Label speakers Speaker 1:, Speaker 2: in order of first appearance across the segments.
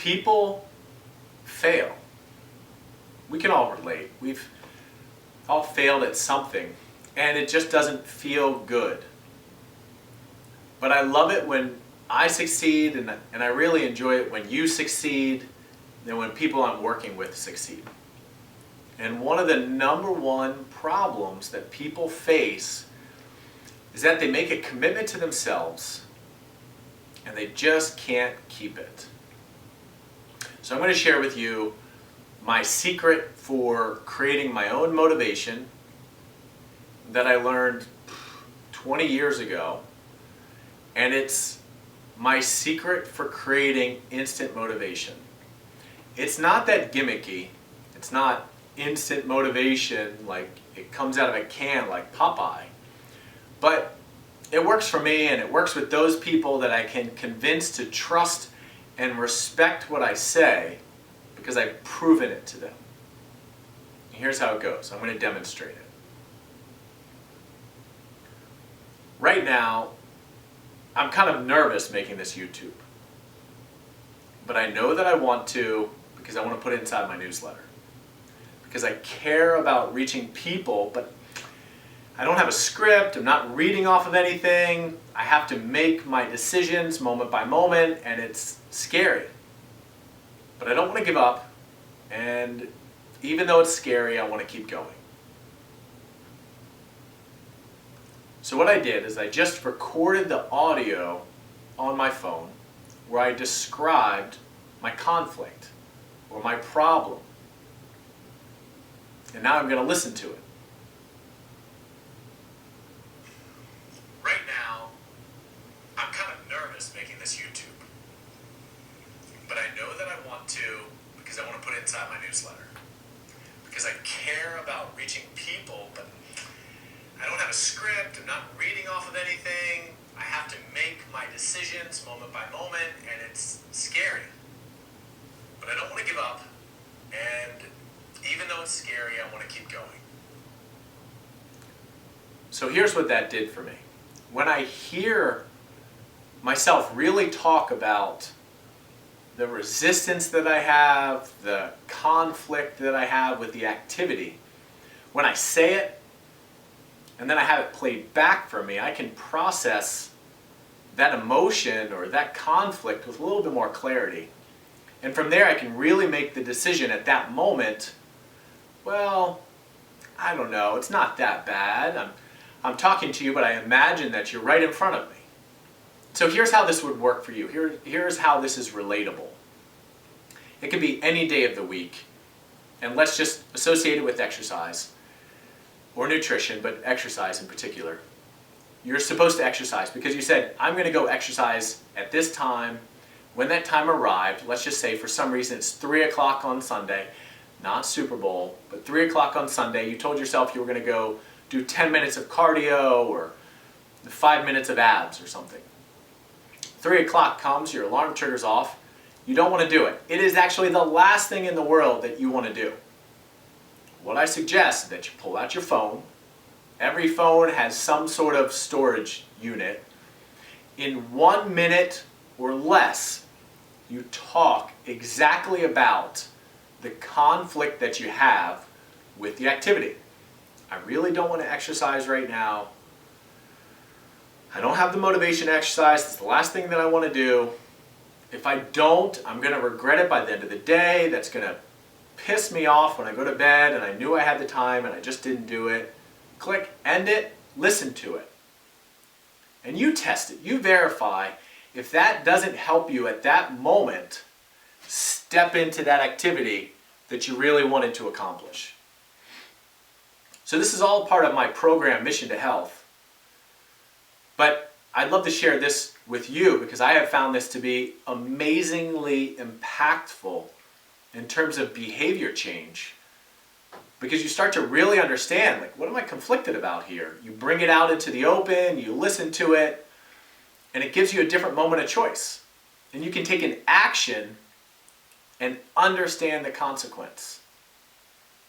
Speaker 1: People fail. We can all relate. We've all failed at something, and it just doesn't feel good. But I love it when I succeed, and I really enjoy it when you succeed, and when people I'm working with succeed. And one of the number one problems that people face is that they make a commitment to themselves, and they just can't keep it. So I'm going to share with you my secret for creating my own motivation that I learned 20 years ago. And it's my secret for creating instant motivation. It's not that gimmicky. It's not instant motivation like it comes out of a can like Popeye. But it works for me, and it works with those people that I can convince to trust and respect what I say because I've proven it to them. And here's how it goes. I'm going to demonstrate it. Right now, I'm kind of nervous making this YouTube. But I know that I want to because I want to put it inside my newsletter. Because I care about reaching people, but I don't have a script, I'm not reading off of anything, I have to make my decisions moment by moment, and it's scary. But I don't want to give up, and even though it's scary, I want to keep going. So what I did is I just recorded the audio on my phone where I described my conflict or my problem. And now I'm going to listen to it. Right now, I'm kind of nervous making this YouTube. But I know that I want to because I want to put it inside my newsletter. Because I care about reaching people, but I don't have a script, I'm not reading off of anything, I have to make my decisions moment by moment, and it's scary. But I don't want to give up, and even though it's scary, I want to keep going. So here's what that did for me. When I hear myself really talk about the resistance that I have, the conflict that I have with the activity, when I say it, and then I have it played back for me, I can process that emotion or that conflict with a little bit more clarity. And from there I can really make the decision at that moment, well, I don't know, it's not that bad. I'm talking to you, but I imagine that you're right in front of me. So here's how this would work for you. Here's how this is relatable. It can be any day of the week, and let's just associate it with exercise. Or nutrition, but exercise in particular. You're supposed to exercise because you said, I'm going to go exercise at this time. When that time arrived, let's just say for some reason it's 3 o'clock on Sunday, not Super Bowl, but 3 o'clock on Sunday, you told yourself you were going to go do 10 minutes of cardio or 5 minutes of abs or something. 3 o'clock comes, your alarm triggers off, you don't want to do it. It is actually the last thing in the world that you want to do. What I suggest is that you pull out your phone. Every phone has some sort of storage unit. In 1 minute or less, you talk exactly about the conflict that you have with the activity. I really don't want to exercise right now. I don't have the motivation to exercise. It's the last thing that I want to do. If I don't, I'm going to regret it by the end of the day. That's going to piss me off when I go to bed and I knew I had the time and I just didn't do it. Click, end it, listen to it. And you test it, you verify. If that doesn't help you at that moment, step into that activity that you really wanted to accomplish. So this is all part of my program, Mission to Health. But I'd love to share this with you because I have found this to be amazingly impactful in terms of behavior change, because you start to really understand, like, what am I conflicted about here? You bring it out into the open, you listen to it, and it gives you a different moment of choice. And you can take an action and understand the consequence.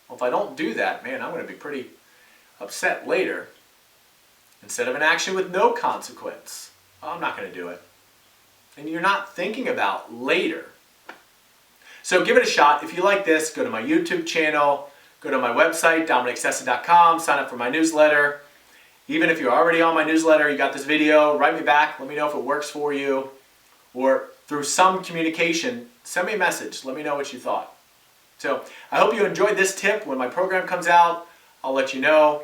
Speaker 1: Well, if I don't do that, man, I'm going to be pretty upset later. Instead of an action with no consequence, I'm not going to do it. And you're not thinking about later. So give it a shot. If you like this, go to my YouTube channel, go to my website, dominicsessa.com, sign up for my newsletter. Even if you're already on my newsletter, you got this video, write me back, let me know if it works for you. Or through some communication, send me a message, let me know what you thought. So I hope you enjoyed this tip. When my program comes out, I'll let you know.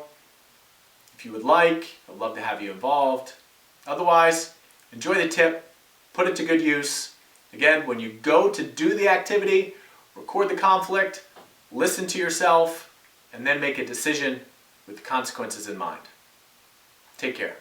Speaker 1: If you would like, I'd love to have you involved. Otherwise, enjoy the tip, put it to good use. Again, when you go to do the activity, record the conflict, listen to yourself, and then make a decision with the consequences in mind. Take care.